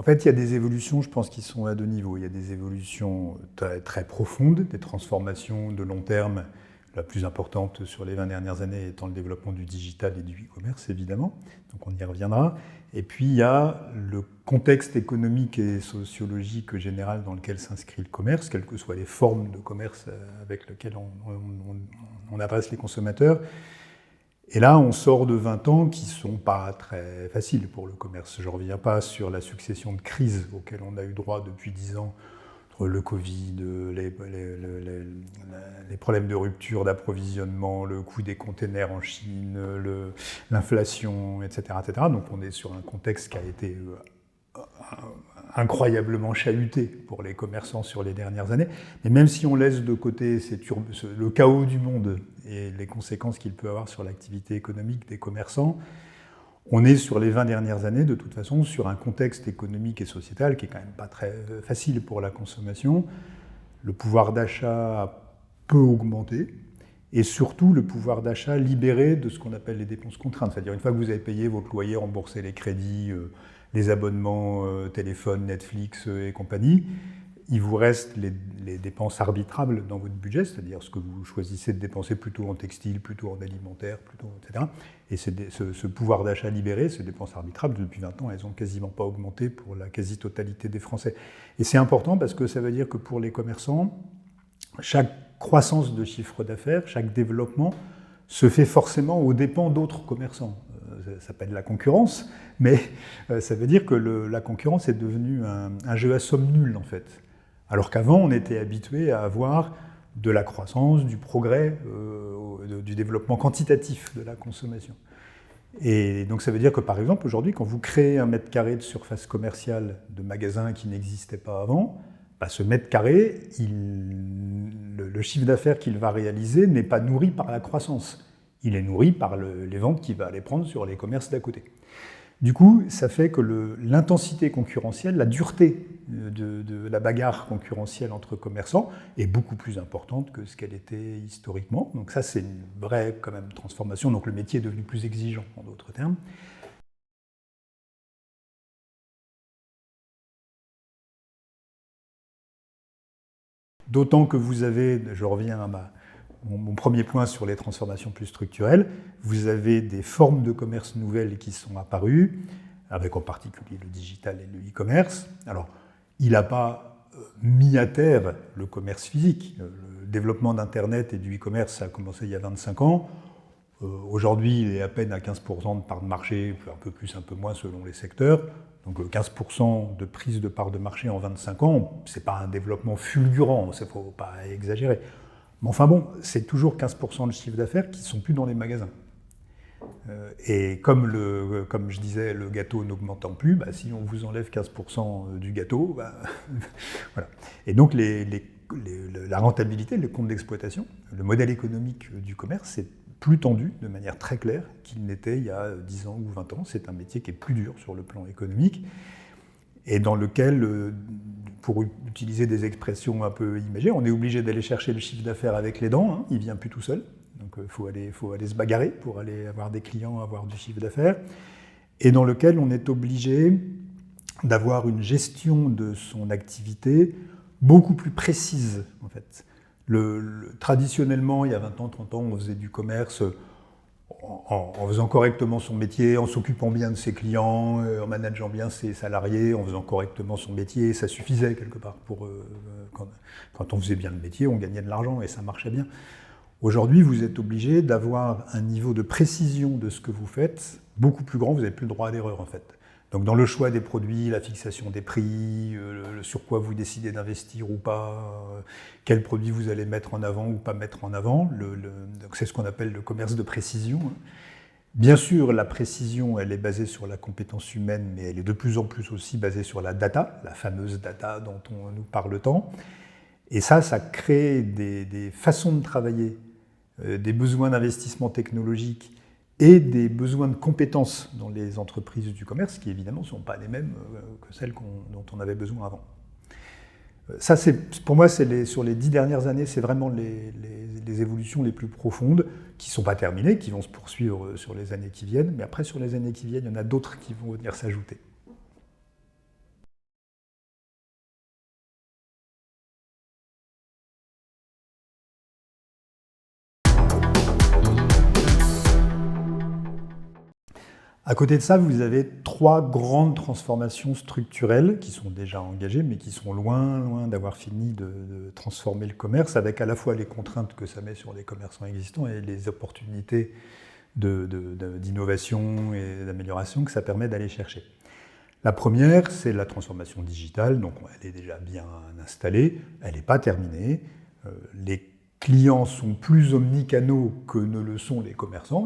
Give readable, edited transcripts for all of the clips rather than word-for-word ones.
fait, il y a des évolutions, je pense, qui sont à deux niveaux. Il y a des évolutions très, très profondes, des transformations de long terme, la plus importante sur les 20 dernières années étant le développement du digital et du e-commerce, évidemment. Donc on y reviendra. Et puis il y a le contexte économique et sociologique général dans lequel s'inscrit le commerce, quelles que soient les formes de commerce avec lesquelles on adresse les consommateurs. Et là, on sort de 20 ans qui ne sont pas très faciles pour le commerce. Je ne reviens pas sur la succession de crises auxquelles on a eu droit depuis 10 ans, entre le Covid, les problèmes de rupture d'approvisionnement, le coût des containers en Chine, l'inflation, etc., etc. Donc on est sur un contexte qui a été incroyablement chahuté pour les commerçants sur les dernières années. Mais même si on laisse de côté le chaos du monde et les conséquences qu'il peut avoir sur l'activité économique des commerçants, on est sur les 20 dernières années, de toute façon, sur un contexte économique et sociétal qui est quand même pas très facile pour la consommation. Le pouvoir d'achat a peu augmenté, et surtout le pouvoir d'achat libéré de ce qu'on appelle les dépenses contraintes. C'est-à-dire une fois que vous avez payé votre loyer, remboursé les crédits, les abonnements téléphone, Netflix et compagnie, il vous reste les dépenses arbitrables dans votre budget, c'est-à-dire ce que vous choisissez de dépenser plutôt en textile, plutôt en alimentaire, plutôt, etc. Et ce pouvoir d'achat libéré, ces dépenses arbitrables, depuis 20 ans, elles n'ont quasiment pas augmenté pour la quasi-totalité des Français. Et c'est important parce que ça veut dire que pour les commerçants, chaque croissance de chiffre d'affaires, chaque développement se fait forcément aux dépens d'autres commerçants. Ça s'appelle la concurrence, mais ça veut dire que la concurrence est devenue un jeu à somme nulle, en fait. Alors qu'avant, on était habitué à avoir de la croissance, du progrès, du développement quantitatif de la consommation. Et donc ça veut dire que, par exemple, aujourd'hui, quand vous créez un mètre carré de surface commerciale de magasin qui n'existait pas avant, bah, ce mètre carré, le chiffre d'affaires qu'il va réaliser n'est pas nourri par la croissance. Il est nourri par les ventes qu'il va aller prendre sur les commerces d'à côté. Du coup, ça fait que l'intensité concurrentielle, la dureté de la bagarre concurrentielle entre commerçants est beaucoup plus importante que ce qu'elle était historiquement. Donc ça, c'est une vraie quand même transformation. Donc le métier est devenu plus exigeant, en d'autres termes. D'autant que vous avez, je reviens à mon premier point sur les transformations plus structurelles, vous avez des formes de commerce nouvelles qui sont apparues, avec en particulier le digital et le e-commerce. Alors, il n'a pas mis à terre le commerce physique. Le développement d'Internet et du e-commerce, ça a commencé il y a 25 ans. Aujourd'hui, il est à peine à 15% de part de marché, un peu plus, un peu moins selon les secteurs. Donc 15% de prise de part de marché en 25 ans, ce n'est pas un développement fulgurant, il ne faut pas exagérer. Mais enfin bon, c'est toujours 15% de chiffre d'affaires qui ne sont plus dans les magasins. Et comme je disais, le gâteau n'augmentant plus, bah, si on vous enlève 15% du gâteau, bah, voilà. Et donc la rentabilité, le compte d'exploitation, le modèle économique du commerce, c'est plus tendu de manière très claire qu'il n'était il y a 10 ans ou 20 ans. C'est un métier qui est plus dur sur le plan économique et dans lequel, pour utiliser des expressions un peu imagées, on est obligé d'aller chercher le chiffre d'affaires avec les dents, hein, il ne vient plus tout seul. Donc il faut aller se bagarrer pour aller avoir des clients, avoir du chiffre d'affaires, et dans lequel on est obligé d'avoir une gestion de son activité beaucoup plus précise, en fait. Traditionnellement, il y a 20 ans, 30 ans, on faisait du commerce en faisant correctement son métier, en s'occupant bien de ses clients, en manageant bien ses salariés, en faisant correctement son métier, ça suffisait quelque part. Quand on faisait bien le métier, on gagnait de l'argent et ça marchait bien. Aujourd'hui, vous êtes obligé d'avoir un niveau de précision de ce que vous faites beaucoup plus grand, vous n'avez plus le droit à l'erreur en fait. Donc dans le choix des produits, la fixation des prix, sur quoi vous décidez d'investir ou pas, quels produits vous allez mettre en avant ou pas mettre en avant, c'est ce qu'on appelle le commerce de précision. Bien sûr, la précision, elle est basée sur la compétence humaine, mais elle est de plus en plus aussi basée sur la data, la fameuse data dont on nous parle tant. Et ça crée des façons de travailler, des besoins d'investissement technologique et des besoins de compétences dans les entreprises du commerce qui, évidemment, ne sont pas les mêmes que celles dont on avait besoin avant. Ça, pour moi, sur les 10 dernières années, c'est vraiment les évolutions les plus profondes qui ne sont pas terminées, qui vont se poursuivre sur les années qui viennent. Mais après, sur les années qui viennent, il y en a d'autres qui vont venir s'ajouter. À côté de ça, vous avez 3 grandes transformations structurelles qui sont déjà engagées, mais qui sont loin d'avoir fini de transformer le commerce, avec à la fois les contraintes que ça met sur les commerçants existants et les opportunités d'innovation et d'amélioration que ça permet d'aller chercher. La première, c'est la transformation digitale, donc elle est déjà bien installée, elle n'est pas terminée. Les clients sont plus omnicanaux que ne le sont les commerçants.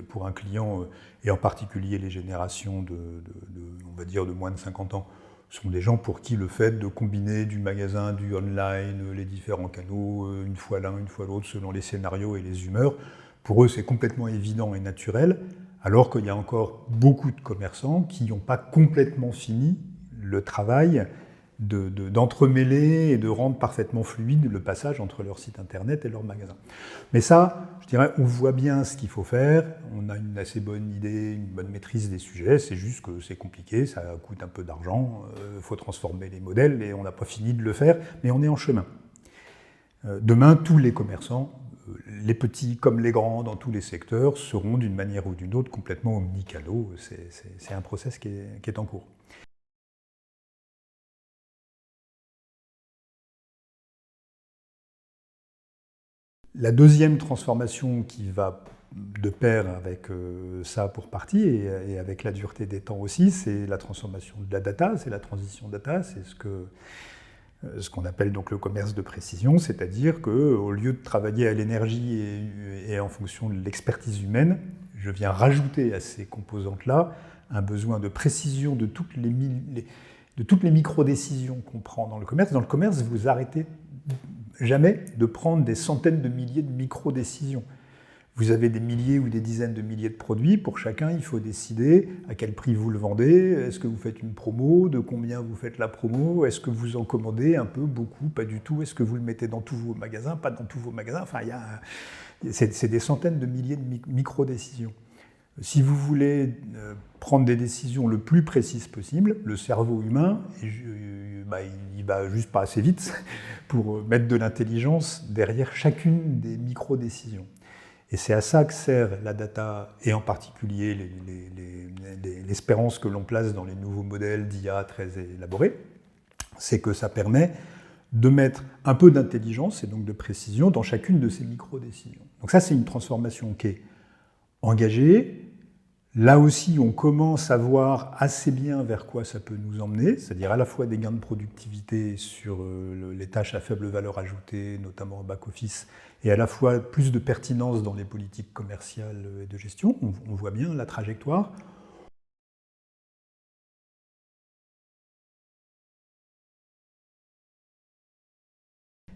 Pour un client, et en particulier les générations on va dire de moins de 50 ans, sont des gens pour qui le fait de combiner du magasin, du online, les différents canaux, une fois l'un, une fois l'autre, selon les scénarios et les humeurs, pour eux c'est complètement évident et naturel, alors qu'il y a encore beaucoup de commerçants qui n'ont pas complètement fini le travail d'entremêler et de rendre parfaitement fluide le passage entre leur site internet et leur magasin. Mais ça, je dirais, on voit bien ce qu'il faut faire, on a une assez bonne idée, une bonne maîtrise des sujets, c'est juste que c'est compliqué, ça coûte un peu d'argent, il faut transformer les modèles et on n'a pas fini de le faire, mais on est en chemin. Demain, tous les commerçants, les petits comme les grands dans tous les secteurs, seront d'une manière ou d'une autre complètement omnicanaux, c'est un process qui est en cours. La deuxième transformation qui va de pair avec ça pour partie, et avec la dureté des temps aussi, c'est la transformation de la data, c'est la transition data, c'est ce qu'on appelle donc le commerce de précision, c'est-à-dire qu'au lieu de travailler à l'énergie et en fonction de l'expertise humaine, je viens rajouter à ces composantes-là un besoin de précision de toutes les micro-décisions qu'on prend dans le commerce. Dans le commerce, vous arrêtez jamais de prendre des centaines de milliers de micro-décisions. Vous avez des milliers ou des dizaines de milliers de produits. Pour chacun, il faut décider à quel prix vous le vendez. Est-ce que vous faites une promo? De combien vous faites la promo? Est-ce que vous en commandez un peu, beaucoup, pas du tout? Est-ce que vous le mettez dans tous vos magasins? Pas dans tous vos magasins. Enfin, c'est des centaines de milliers de micro-décisions. Si vous voulez prendre des décisions le plus précises possible, le cerveau humain, il va juste pas assez vite pour mettre de l'intelligence derrière chacune des micro-décisions. Et c'est à ça que sert la data, et en particulier l'espérance que l'on place dans les nouveaux modèles d'IA très élaborés, c'est que ça permet de mettre un peu d'intelligence et donc de précision dans chacune de ces micro-décisions. Donc ça, c'est une transformation qui est engagée. Là aussi, on commence à voir assez bien vers quoi ça peut nous emmener, c'est-à-dire à la fois des gains de productivité sur les tâches à faible valeur ajoutée, notamment en back-office, et à la fois plus de pertinence dans les politiques commerciales et de gestion. On voit bien la trajectoire.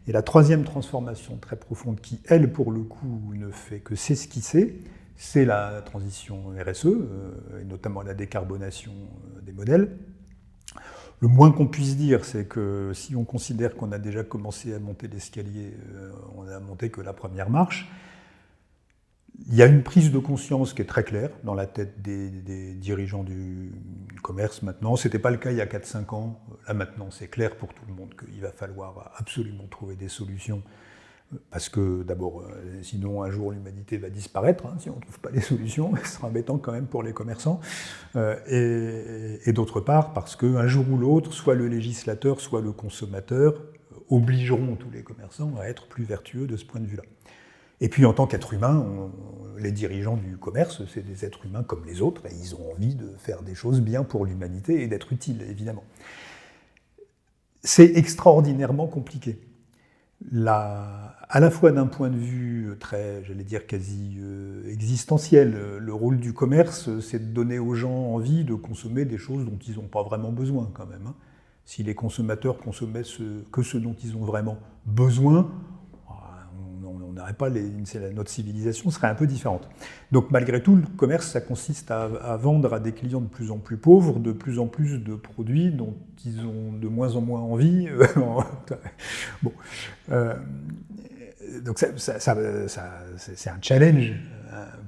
Et la troisième transformation très profonde qui, elle, pour le coup, ne fait que s'esquisser, c'est la transition RSE, et notamment la décarbonation des modèles. Le moins qu'on puisse dire, c'est que si on considère qu'on a déjà commencé à monter l'escalier, on n'a monté que la première marche, il y a une prise de conscience qui est très claire dans la tête des dirigeants du commerce maintenant. Ce n'était pas le cas il y a 4-5 ans. Là maintenant, c'est clair pour tout le monde qu'il va falloir absolument trouver des solutions. Parce que d'abord, sinon un jour l'humanité va disparaître, si on ne trouve pas les solutions, ce sera embêtant quand même pour les commerçants. Et d'autre part, parce qu'un jour ou l'autre, soit le législateur, soit le consommateur obligeront tous les commerçants à être plus vertueux de ce point de vue-là. Et puis en tant qu'être humain, les dirigeants du commerce, c'est des êtres humains comme les autres, et ils ont envie de faire des choses bien pour l'humanité et d'être utiles, évidemment. C'est extraordinairement compliqué. À la fois d'un point de vue très, j'allais dire, quasi existentiel, le rôle du commerce, c'est de donner aux gens envie de consommer des choses dont ils n'ont pas vraiment besoin quand même. Si les consommateurs consommaient que ce dont ils ont vraiment besoin, on n'aurait pas notre civilisation serait un peu différente. Donc malgré tout, le commerce, ça consiste à vendre à des clients de plus en plus pauvres, de plus en plus de produits dont ils ont de moins en moins envie. Bon. Donc c'est un challenge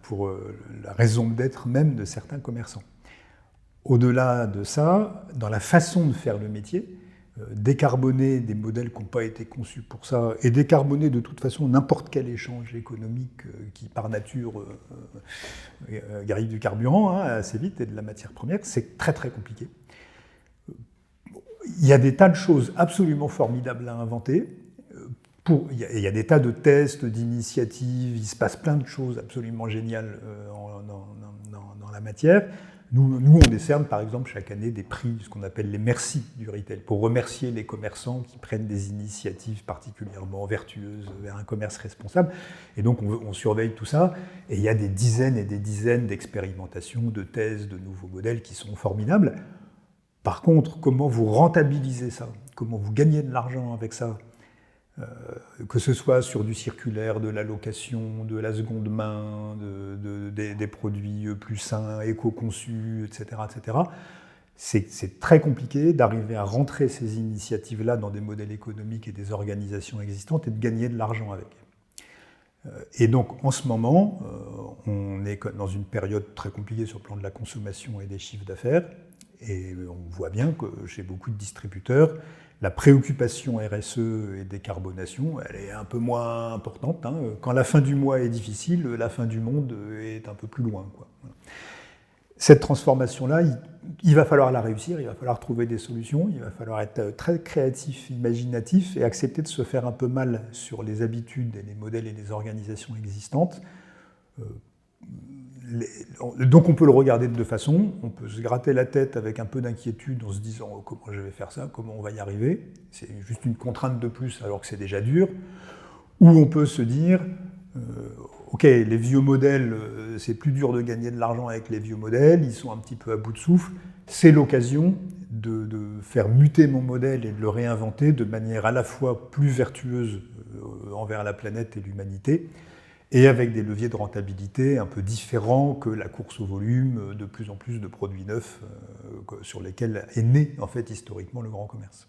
pour la raison d'être même de certains commerçants. Au-delà de ça, dans la façon de faire le métier, décarboner des modèles qui n'ont pas été conçus pour ça, et décarboner de toute façon n'importe quel échange économique qui, par nature, arrive du carburant assez vite et de la matière première, c'est très très compliqué. Il y a des tas de choses absolument formidables à inventer. Il y a des tas de tests, d'initiatives, il se passe plein de choses absolument géniales dans la matière. Nous, on décerne par exemple chaque année des prix, ce qu'on appelle les merci du retail, pour remercier les commerçants qui prennent des initiatives particulièrement vertueuses vers un commerce responsable. Et donc on surveille tout ça, et il y a des dizaines et des dizaines d'expérimentations, de thèses, de nouveaux modèles qui sont formidables. Par contre, comment vous rentabilisez ça? Comment vous gagnez de l'argent avec ça? Que ce soit sur du circulaire, de la location, de la seconde main, des produits plus sains, éco-conçus, etc., etc. C'est très compliqué d'arriver à rentrer ces initiatives-là dans des modèles économiques et des organisations existantes et de gagner de l'argent avec. Et donc, en ce moment, on est dans une période très compliquée sur le plan de la consommation et des chiffres d'affaires, et on voit bien que chez beaucoup de distributeurs, la préoccupation RSE et décarbonation, elle est un peu moins importante. Quand la fin du mois est difficile, la fin du monde est un peu plus loin, quoi. Cette transformation-là, il va falloir la réussir, il va falloir trouver des solutions, il va falloir être très créatif, imaginatif et accepter de se faire un peu mal sur les habitudes et les modèles et les organisations existantes. Donc on peut le regarder de deux façons, on peut se gratter la tête avec un peu d'inquiétude en se disant « comment je vais faire ça, comment on va y arriver ?» C'est juste une contrainte de plus alors que c'est déjà dur. Ou on peut se dire « ok, les vieux modèles, c'est plus dur de gagner de l'argent avec les vieux modèles, ils sont un petit peu à bout de souffle, c'est l'occasion de faire muter mon modèle et de le réinventer de manière à la fois plus vertueuse envers la planète et l'humanité, et avec des leviers de rentabilité un peu différents que la course au volume, de plus en plus de produits neufs sur lesquels est né en fait historiquement le grand commerce.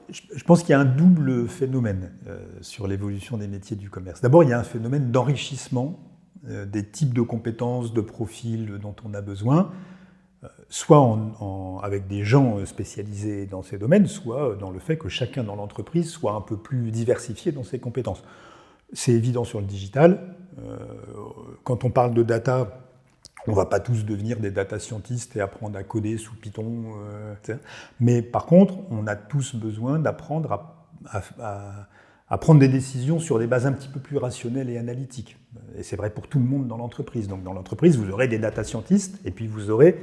Je pense qu'il y a un double phénomène sur l'évolution des métiers du commerce. D'abord, il y a un phénomène d'enrichissement des types de compétences, de profils dont on a besoin, soit avec des gens spécialisés dans ces domaines, soit dans le fait que chacun dans l'entreprise soit un peu plus diversifié dans ses compétences. C'est évident sur le digital. Quand on parle de data, on ne va pas tous devenir des data scientists et apprendre à coder sous Python. Mais par contre, on a tous besoin d'apprendre à prendre des décisions sur des bases un petit peu plus rationnelles et analytiques. Et c'est vrai pour tout le monde dans l'entreprise. Donc dans l'entreprise, vous aurez des data scientists et puis vous aurez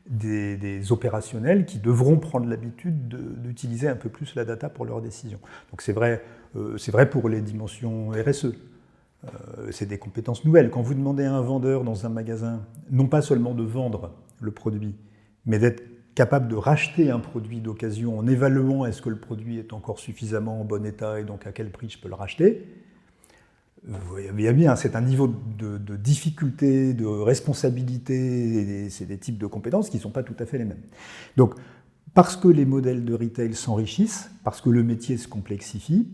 des opérationnels qui devront prendre l'habitude d'utiliser un peu plus la data pour leurs décisions. Donc c'est vrai pour les dimensions RSE. C'est des compétences nouvelles. Quand vous demandez à un vendeur dans un magasin, non pas seulement de vendre le produit, mais d'être capable de racheter un produit d'occasion en évaluant est-ce que le produit est encore suffisamment en bon état et donc à quel prix je peux le racheter, vous voyez bien, c'est un niveau de difficulté, de responsabilité, et c'est des types de compétences qui ne sont pas tout à fait les mêmes. Donc, parce que les modèles de retail s'enrichissent, parce que le métier se complexifie,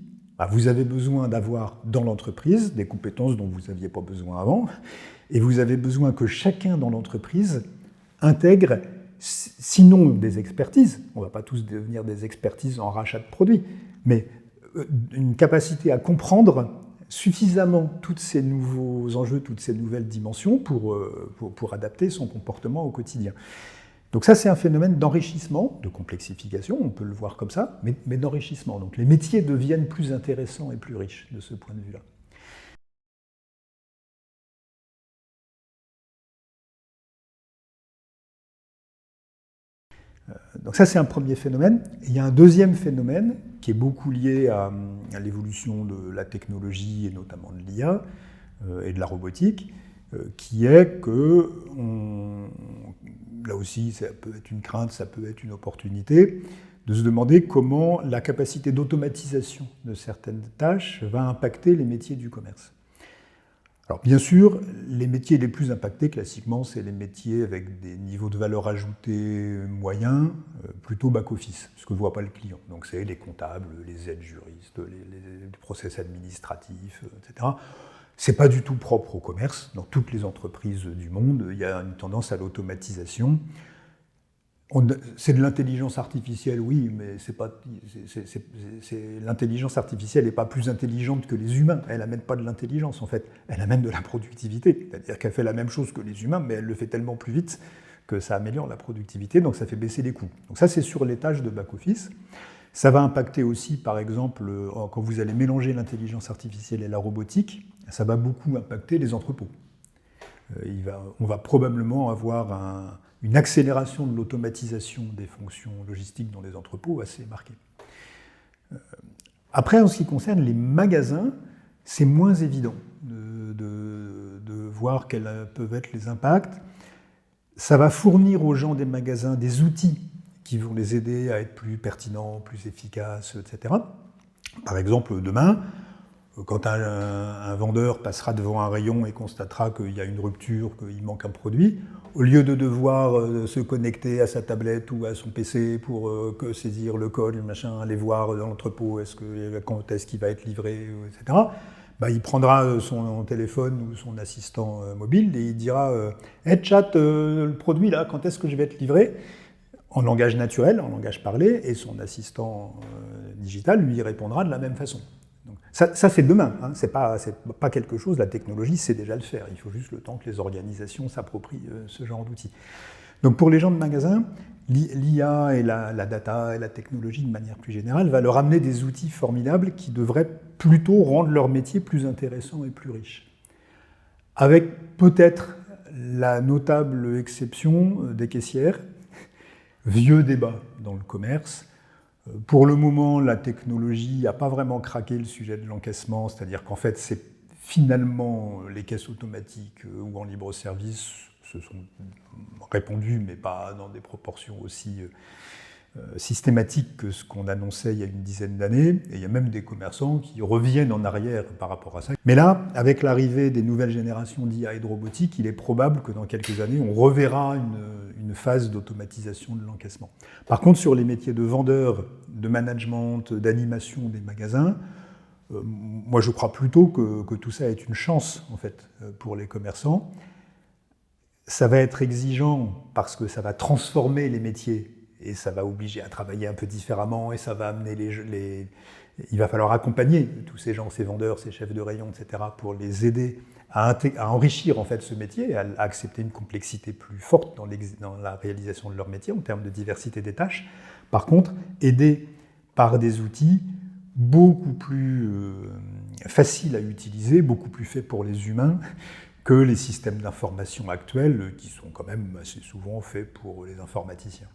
vous avez besoin d'avoir dans l'entreprise des compétences dont vous n'aviez pas besoin avant, et vous avez besoin que chacun dans l'entreprise intègre, sinon des expertises, on ne va pas tous devenir des expertises en rachat de produits, mais une capacité à comprendre suffisamment tous ces nouveaux enjeux, toutes ces nouvelles dimensions pour adapter son comportement au quotidien. Donc ça, c'est un phénomène d'enrichissement, de complexification, on peut le voir comme ça, mais d'enrichissement. Donc les métiers deviennent plus intéressants et plus riches de ce point de vue-là. Donc ça, c'est un premier phénomène. Et il y a un deuxième phénomène qui est beaucoup lié à l'évolution de la technologie et notamment de l'IA et de la robotique, qui est que, là aussi, ça peut être une crainte, ça peut être une opportunité, de se demander comment la capacité d'automatisation de certaines tâches va impacter les métiers du commerce. Alors bien sûr, les métiers les plus impactés classiquement, c'est les métiers avec des niveaux de valeur ajoutée moyens, plutôt back-office, ce que ne voit pas le client. Donc c'est les comptables, les aides-juristes, les process administratifs, etc. Ce n'est pas du tout propre au commerce. Dans toutes les entreprises du monde, il y a une tendance à l'automatisation. C'est de l'intelligence artificielle, oui, mais l'intelligence artificielle n'est pas plus intelligente que les humains. Elle n'amène pas de l'intelligence, en fait. Elle amène de la productivité. C'est-à-dire qu'elle fait la même chose que les humains, mais elle le fait tellement plus vite que ça améliore la productivité, donc ça fait baisser les coûts. Donc ça, c'est sur les tâches de back-office. Ça va impacter aussi, par exemple, quand vous allez mélanger l'intelligence artificielle et la robotique, ça va beaucoup impacter les entrepôts. On va probablement avoir une accélération de l'automatisation des fonctions logistiques dans les entrepôts assez marquée. Après, en ce qui concerne les magasins, c'est moins évident de voir quels peuvent être les impacts. Ça va fournir aux gens des magasins des outils qui vont les aider à être plus pertinents, plus efficaces, etc. Par exemple, demain, quand un vendeur passera devant un rayon et constatera qu'il y a une rupture, qu'il manque un produit, au lieu de devoir se connecter à sa tablette ou à son PC pour saisir le code, machin, aller voir dans l'entrepôt quand est-ce qu'il va être livré, etc., il prendra son téléphone ou son assistant mobile et il dira « Hey chat, le produit là, quand est-ce que je vais être livré ?» en langage naturel, en langage parlé, et son assistant digital lui répondra de la même façon. Donc, ça c'est demain, hein, c'est pas quelque chose, la technologie sait déjà le faire, il faut juste le temps que les organisations s'approprient ce genre d'outils. Donc pour les gens de magasin, l'IA et la data et la technologie de manière plus générale va leur amener des outils formidables qui devraient plutôt rendre leur métier plus intéressant et plus riche. Avec peut-être la notable exception des caissières, vieux débat dans le commerce. Pour le moment, la technologie n'a pas vraiment craqué le sujet de l'encaissement, c'est-à-dire qu'en fait, c'est finalement les caisses automatiques ou en libre-service se sont répandues, mais pas dans des proportions aussi systématiques que ce qu'on annonçait il y a une dizaine d'années. Et il y a même des commerçants qui reviennent en arrière par rapport à ça. Mais là, avec l'arrivée des nouvelles générations d'IA et de robotique, il est probable que dans quelques années, on reverra une phase d'automatisation de l'encaissement. Par contre, sur les métiers de vendeur, de management, d'animation des magasins, moi je crois plutôt que tout ça est une chance en fait pour les commerçants. Ça va être exigeant parce que ça va transformer les métiers et ça va obliger à travailler un peu différemment et ça va amener il va falloir accompagner tous ces gens, ces vendeurs, ces chefs de rayon, etc. pour les aider à enrichir en fait ce métier, à accepter une complexité plus forte dans la réalisation de leur métier en termes de diversité des tâches. Par contre, aider par des outils beaucoup plus faciles à utiliser, beaucoup plus faits pour les humains que les systèmes d'information actuels qui sont quand même assez souvent faits pour les informaticiens.